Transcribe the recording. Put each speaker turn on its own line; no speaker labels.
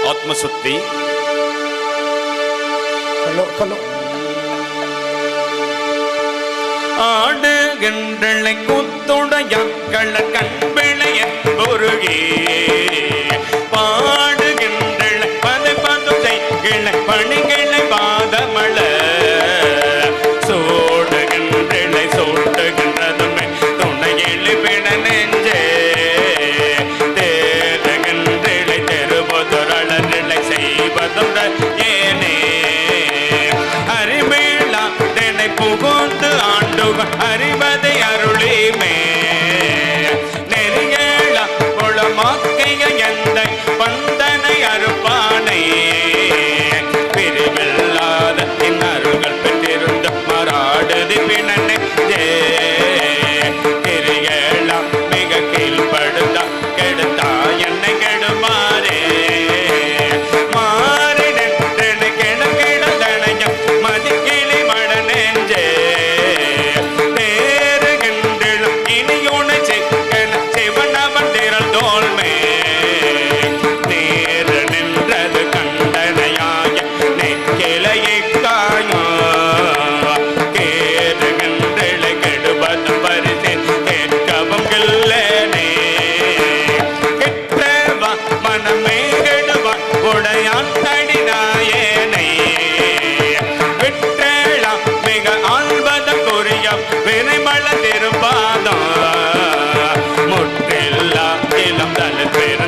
ஆத்மசுத்தி. ஆடுகின்றளை கூத்துடைய கண்பிளைய பொருகே பாடுகின்றளை பதை பணிகளை பாதமள சோடுகின்றளை சோட்டுகின்றதுமே துணையிலி பிட நெஞ்சே தேறுகின்றளை தெருபொதுரளை செய்வதுட ஏனே அறிமேளா தினை புகுந்து அறிவதை அருளிமே நெறியேள குளமாக்கைய எந்த பந்தனை அறுப்பானை பிரிவில்லாத அருள்கள் பெற்றிருந்த மராடுதி பிணனை தெரியேள மிக கீழ்படுத்த கெடுத்தா என்னை கெடுமாறே மாறினன் கெடுகிடதனையம் மதிக்கிளி மட நெஞ்சே முற்றில்லா இளம் தலை பெரு